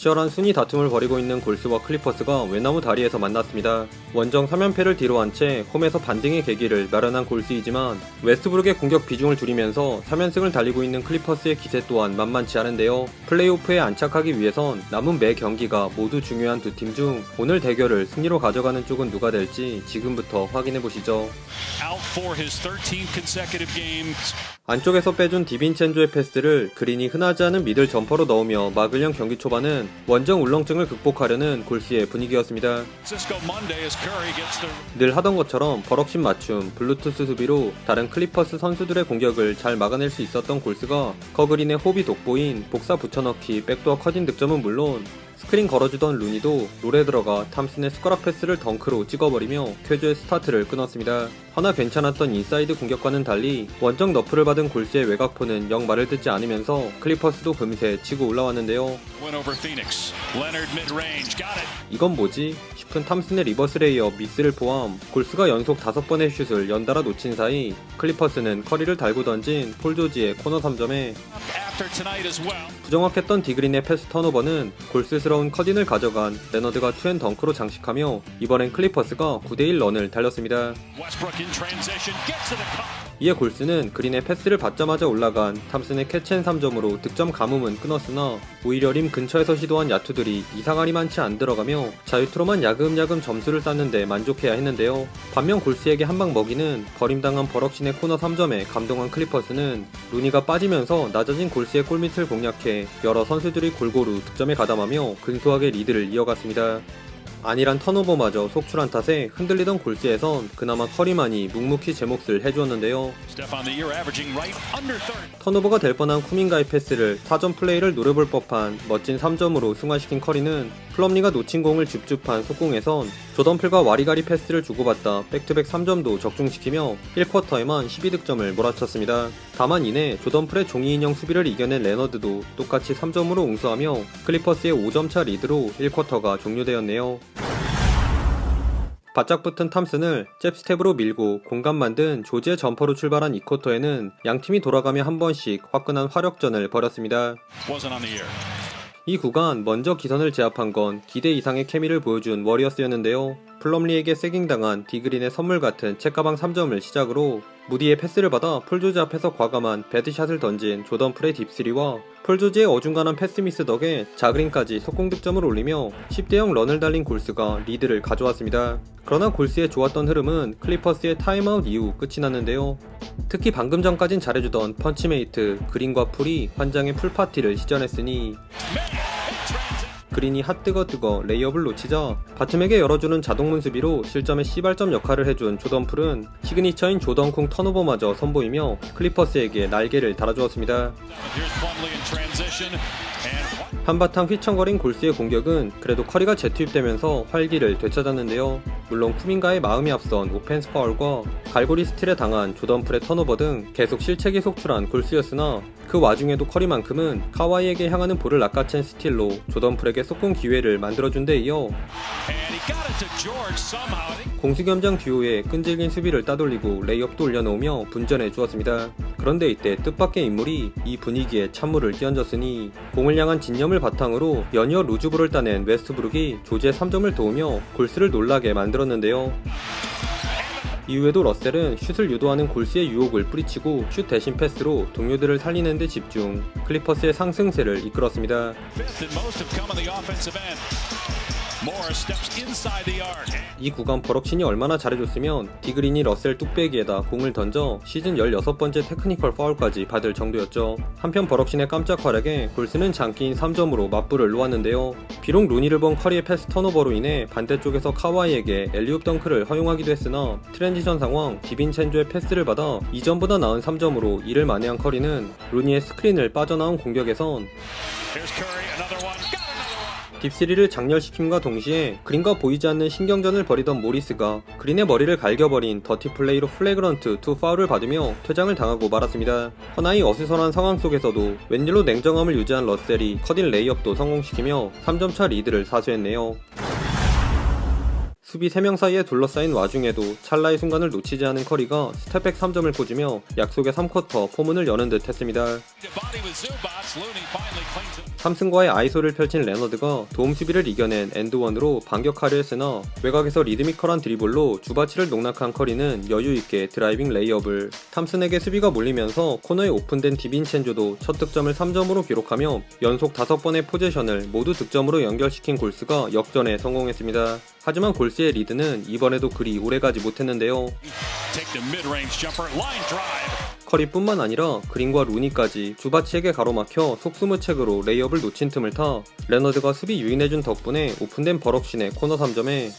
치열한 순위 다툼을 벌이고 있는 골스와 클리퍼스가 외나무 다리에서 만났습니다. 원정 3연패를 뒤로한 채 홈에서 반등의 계기를 마련한 골스이지만 웨스트브룩의 공격 비중을 줄이면서 3연승을 달리고 있는 클리퍼스의 기세 또한 만만치 않은데요. 플레이오프에 안착하기 위해선 남은 매 경기가 모두 중요한 두 팀 중 오늘 대결을 승리로 가져가는 쪽은 누가 될지 지금부터 확인해보시죠. 안쪽에서 빼준 디빈첸조의 패스를 그린이 흔하지 않은 미들 점퍼로 넣으며 막으려는 경기 초반은 원정 울렁증을 극복하려는 골스의 분위기였습니다. 늘 하던 것처럼 버럭신 맞춤, 블루투스 수비로 다른 클리퍼스 선수들의 공격을 잘 막아낼 수 있었던 골스가 커그린의 호비 돋보인 복사 붙여넣기 백도어 컷인 득점은 물론 스크린 걸어주던 루니도 롤에 들어가 탐슨의 숟가락 패스를 덩크로 찍어버리며 쾌조의 스타트를 끊었습니다. 하나 괜찮았던 인사이드 공격과는 달리 원정 너프를 받은 골스의 외곽포는 영 말을 듣지 않으면서 클리퍼스도 금세 치고 올라왔는데요. 이건 뭐지? 싶은 탐슨의 리버스 레이업 미스를 포함 골스가 연속 5번의 슛을 연달아 놓친 사이 클리퍼스는 커리를 달고 던진 폴 조지의 코너 3점에 부정확했던 디그린의 패스 턴오버는 골스스러운 컷인을 가져간 레너드가 투앤덩크로 장식하며 이번엔 클리퍼스가 9대1 런을 달렸습니다. 이에 골스는 그린의 패스를 받자마자 올라간 탐슨의 캐치앤 3점으로 득점 가뭄은 끊었으나 오히려 림 근처에서 시도한 야투들이 이상하리 많지 안 들어가며 자유투로만 야금야금 점수를 쌓는데 만족해야 했는데요. 반면 골스에게 한방 먹이는 버림당한 버럭신의 코너 3점에 감동한 클리퍼스는 루니가 빠지면서 낮아진 골스의 골밑을 공략해 여러 선수들이 골고루 득점에 가담하며 근소하게 리드를 이어갔습니다. 아니란 턴오버마저 속출한 탓에 흔들리던 골스에선 그나마 커리만이 묵묵히 제 몫을 해주었는데요. 턴오버가 될 뻔한 쿠민가의 패스를 4점 플레이를 노려볼 법한 멋진 3점으로 승화시킨 커리는 플럼리가 놓친 공을 줍줍한 속공에선 조던필과 와리가리 패스를 주고받다 백투백 3점도 적중시키며 1쿼터에만 12득점을 몰아쳤습니다. 다만 이내 조던필의 종이인형 수비를 이겨낸 레너드도 똑같이 3점으로 웅수하며 클리퍼스의 5점차 리드로 1쿼터가 종료되었네요. 바짝 붙은 탐슨을 잽스텝으로 밀고 공간 만든 조지의 점퍼로 출발한 2쿼터에는 양팀이 돌아가며 한 번씩 화끈한 화력전을 벌였습니다. 이 구간 먼저 기선을 제압한 건 기대 이상의 케미를 보여준 워리어스였는데요. 플럼리에게 세깅당한 디그린의 선물 같은 책가방 3점을 시작으로 무디의 패스를 받아 폴조지 앞에서 과감한 배드샷을 던진 조던풀의 딥스리와 폴조지의 어중간한 패스미스 덕에 자그린까지 속공 득점을 올리며 10대0 런을 달린 골스가 리드를 가져왔습니다. 그러나 골스의 좋았던 흐름은 클리퍼스의 타임아웃 이후 끝이 났는데요. 특히 방금 전까진 잘해주던 펀치메이트 그린과 풀이 환장의 풀파티를 시전했으니 그린이 핫뜨거 레이업을 놓치자 바툼에게 열어주는 자동문 수비로 실점의 시발점 역할을 해준 조던풀은 시그니처인 조던쿵 턴오버마저 선보이며 클리퍼스에게 날개를 달아주었습니다. 한바탕 휘청거린 골스의 공격은 그래도 커리가 재투입되면서 활기를 되찾았는데요. 물론 쿠민가의 마음이 앞선 오펜스 파울과 갈고리 스틸에 당한 조던풀의 턴오버 등 계속 실책이 속출한 골스였으나 그 와중에도 커리만큼은 카와이에게 향하는 볼을 낚아챈 스틸로 조던풀에게 속공 기회를 만들어준 데 이어 공수겸장 듀오의 끈질긴 수비를 따돌리고 레이업도 올려놓으며 분전해 주었습니다. 그런데 이때 뜻밖의 인물이 이 분위기에 찬물을 끼얹었으니 공을 향한 진념을 바탕으로 연이어 루즈볼을 따낸 웨스트브룩이 조지의 3점을 도우며 골스를 놀라게 만들었는데요. 이후에도 러셀은 슛을 유도하는 골스의 유혹을 뿌리치고 슛 대신 패스로 동료들을 살리는 데 집중, 클리퍼스의 상승세를 이끌었습니다. 이 구간 버럭신이 얼마나 잘해줬으면 디그린이 러셀 뚝배기에다 공을 던져 시즌 16번째 테크니컬 파울까지 받을 정도였죠. 한편 버럭신의 깜짝 활약에 골스는 장기인 3점으로 맞불을 놓았는데요. 비록 루니를 본 커리의 패스 턴오버로 인해 반대쪽에서 카와이에게 엘리웁 덩크를 허용하기도 했으나 트랜지션 상황 디빈첸조의 패스를 받아 이전보다 나은 3점으로 이를 만회한 커리는 루니의 스크린을 빠져나온 공격에선 딥스리를 장렬시킴과 동시에 그린과 보이지 않는 신경전을 벌이던 모리스가 그린의 머리를 갈겨버린 더티 플레이로 플래그런트 2 파울을 받으며 퇴장을 당하고 말았습니다. 허나이 어수선한 상황 속에서도 웬일로 냉정함을 유지한 러셀이 컷인 레이업도 성공시키며 3점차 리드를 사수했네요. 수비 3명 사이에 둘러싸인 와중에도 찰나의 순간을 놓치지 않은 커리가 스텝백 3점을 꽂으며 약속의 3쿼터 포문을 여는 듯 했습니다. 3승과의 아이소를 펼친 레너드가 도움 수비를 이겨낸 엔드원으로 반격하려 했으나 외곽에서 리드미컬한 드리블로 주바치를 농락한 커리는 여유있게 드라이빙 레이업을, 탐슨에게 수비가 몰리면서 코너에 오픈된 디빈첸조도 첫 득점을 3점으로 기록하며 연속 5번의 포제션을 모두 득점으로 연결시킨 골스가 역전에 성공했습니다. 하지만 골스의 리드는 이번에도 그리 오래가지 못했는데요. 커리뿐만 아니라 그린과 루니까지 주바치에게 가로막혀 속수무책으로 레이업을 놓친 틈을 타 레너드가 수비 유인해준 덕분에 오픈된 버럭신의 코너 3점에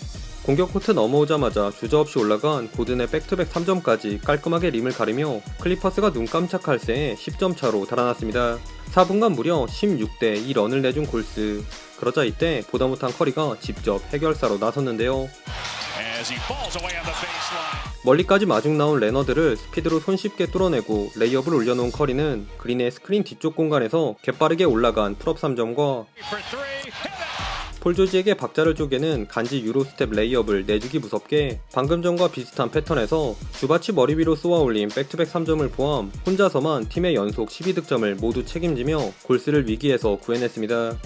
공격 코트 넘어오자마자 주저없이 올라간 고든의 백투백 3점까지 깔끔하게 림을 가리며 클리퍼스가 눈 깜짝할 새에 10점 차로 달아났습니다. 4분간 무려 16대 2런을 내준 골스. 그러자 이때 보다 못한 커리가 직접 해결사로 나섰는데요. 멀리까지 마중 나온 레너드를 스피드로 손쉽게 뚫어내고 레이업을 올려놓은 커리는 그린의 스크린 뒤쪽 공간에서 개빠르게 올라간 풀업 3점과 폴 조지에게 박자를 쪼개는 간지 유로스텝 레이업을 내주기 무섭게 방금 전과 비슷한 패턴에서 주바치 머리 위로 쏘아올린 백투백 3점을 포함 혼자서만 팀의 연속 12득점을 모두 책임지며 골스를 위기에서 구해냈습니다.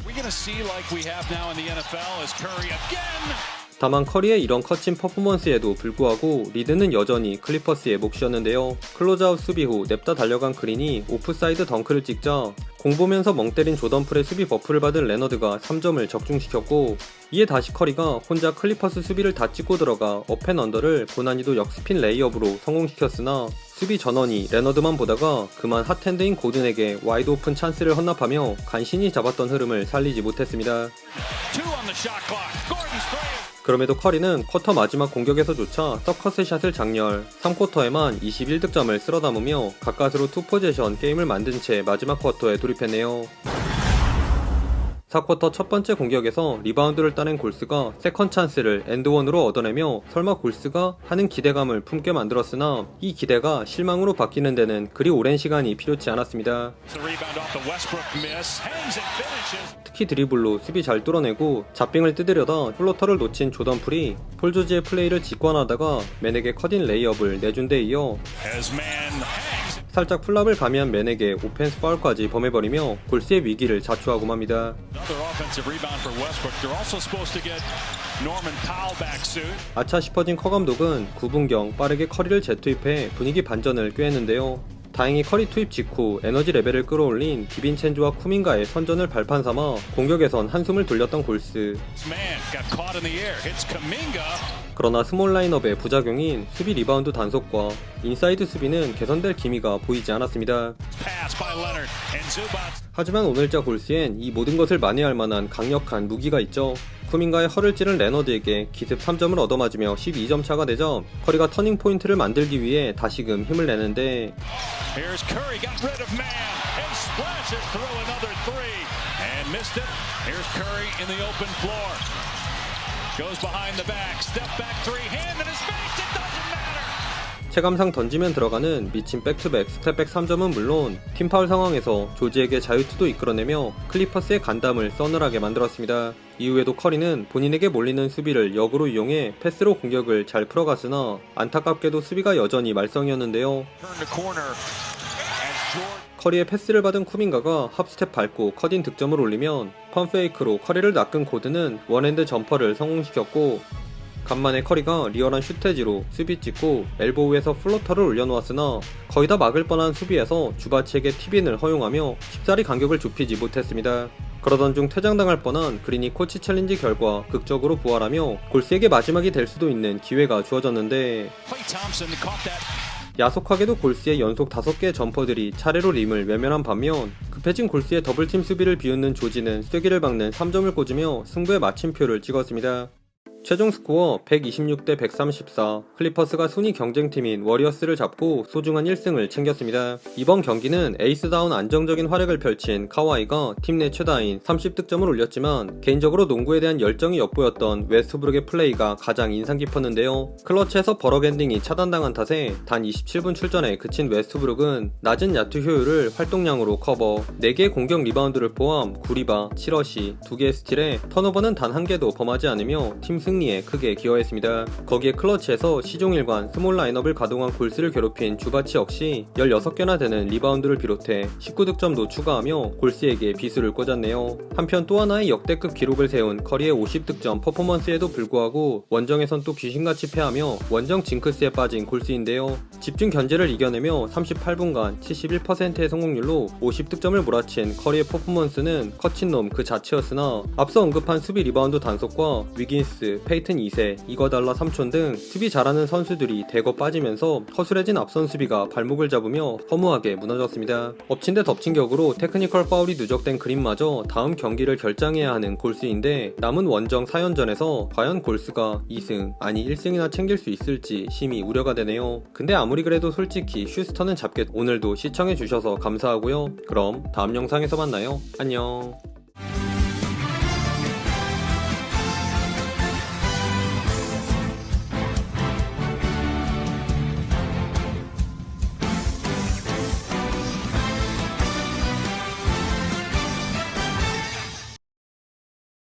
다만 커리의 이런 커친 퍼포먼스에도 불구하고 리드는 여전히 클리퍼스의 몫이었는데요. 클로즈아웃 수비 후 냅다 달려간 그린이 오프사이드 덩크를 찍자 공 보면서 멍 때린 조던풀의 수비 버프를 받은 레너드가 3점을 적중시켰고, 이에 다시 커리가 혼자 클리퍼스 수비를 다 찍고 들어가 업앤언더를 고난이도 역스핀 레이업으로 성공시켰으나 수비 전원이 레너드만 보다가 그만 핫핸드인 고든에게 와이드 오픈 찬스를 헌납하며 간신히 잡았던 흐름을 살리지 못했습니다. 그럼에도 커리는 쿼터 마지막 공격에서조차 서커스 샷을 장렬, 3쿼터에만 21득점을 쓸어 담으며 가까스로 투포제션 게임을 만든 채 마지막 쿼터에 돌입했네요. 4쿼터 첫 번째 공격에서 리바운드를 따낸 골스가 세컨 찬스를 엔드원으로 얻어내며 설마 골스가 하는 기대감을 품게 만들었으나 이 기대가 실망으로 바뀌는 데는 그리 오랜 시간이 필요치 않았습니다. 특히 드리블로 수비 잘 뚫어내고 잡빙을 뜯으려다 플로터를 놓친 조던풀이 폴 조지의 플레이를 직관하다가 맨에게 컷인 레이업을 내준 데 이어 살짝 플랍을 가미한 맨에게 오펜스 파울까지 범해버리며 골스의 위기를 자초하고 맙니다. 아차 싶어진 커 감독은 9분경 빠르게 커리를 재투입해 분위기 반전을 꾀했는데요. 다행히 커리 투입 직후 에너지 레벨을 끌어올린 디빈첸조와 쿠민가의 선전을 발판 삼아 공격에선 한숨을 돌렸던 골스. 그러나 스몰 라인업의 부작용인 수비 리바운드 단속과 인사이드 수비는 개선될 기미가 보이지 않았습니다. 하지만 오늘자 골스엔 이 모든 것을 만회할 만한 강력한 무기가 있죠. 쿠민가의 허를 찌른 레너드에게 기습 3점을 얻어맞으며 12점 차가 되자 커리가 터닝 포인트를 만들기 위해 다시금 힘을 내는데 체감상 던지면 들어가는 미친 백투백 스텝백 3점은 물론 팀파울 상황에서 조지에게 자유투도 이끌어내며 클리퍼스의 간담을 서늘하게 만들었습니다. 이후에도 커리는 본인에게 몰리는 수비를 역으로 이용해 패스로 공격을 잘 풀어갔으나 안타깝게도 수비가 여전히 말썽이었는데요. 커리의 패스를 받은 쿠민가가 합스텝 밟고 컷인 득점을 올리면 펌페이크로 커리를 낚은 고든은 원핸드 점퍼를 성공시켰고, 간만에 커리가 리얼한 슈테지로 수비 찍고 엘보우에서 플로터를 올려놓았으나 거의 다 막을 뻔한 수비에서 주바치에게 팁인을 허용하며 쉽사리 간격을 좁히지 못했습니다. 그러던 중 퇴장당할 뻔한 그린이 코치 챌린지 결과 극적으로 부활하며 골스에게 마지막이 될 수도 있는 기회가 주어졌는데 야속하게도 골스의 연속 5개의 점퍼들이 차례로 림을 외면한 반면 급해진 골스의 더블팀 수비를 비웃는 조지는 쐐기를 박는 3점을 꽂으며 승부의 마침표를 찍었습니다. 최종 스코어 126대 134, 클리퍼스가 순위 경쟁팀인 워리어스를 잡고 소중한 1승을 챙겼습니다. 이번 경기는 에이스다운 안정적인 활약을 펼친 카와이가 팀 내 최다인 30득점을 올렸지만 개인적으로 농구에 대한 열정이 엿보였던 웨스트브룩의 플레이가 가장 인상 깊었는데요. 클러치에서 버럭 엔딩이 차단당한 탓에 단 27분 출전에 그친 웨스트브룩은 낮은 야투 효율을 활동량으로 커버, 4개의 공격 리바운드를 포함 9리바, 7어시, 2개의 스틸에 턴오버는 단 1개도 범하지 않으며 팀 승 승리에 크게 기여했습니다. 거기에 클러치에서 시종일관 스몰 라인업을 가동한 골스를 괴롭힌 주바치 역시 16개나 되는 리바운드를 비롯해 19득점도 추가하며 골스에게 비수를 꽂았네요. 한편 또 하나의 역대급 기록을 세운 커리의 50득점 퍼포먼스에도 불구하고 원정에선 또 귀신같이 패하며 원정 징크스에 빠진 골스인데요. 집중 견제를 이겨내며 38분간 71%의 성공률로 50득점을 몰아친 커리의 퍼포먼스는 커친 놈 그 자체였으나 앞서 언급한 수비 리바운드 단속과 위긴스, 페이튼 2세, 이거달라 3촌 등 수비 잘하는 선수들이 대거 빠지면서 허술해진 앞선 수비가 발목을 잡으며 허무하게 무너졌습니다. 엎친 데 덮친 격으로 테크니컬 파울이 누적된 그림마저 다음 경기를 결정해야 하는 골스인데 남은 원정 4연전에서 과연 골스가 2승 아니 1승이나 챙길 수 있을지 심히 우려가 되네요. 근데 아무리 그래도 솔직히 휴스턴은 잡겠. 오늘도 시청해주셔서 감사하고요. 그럼 다음 영상에서 만나요. 안녕.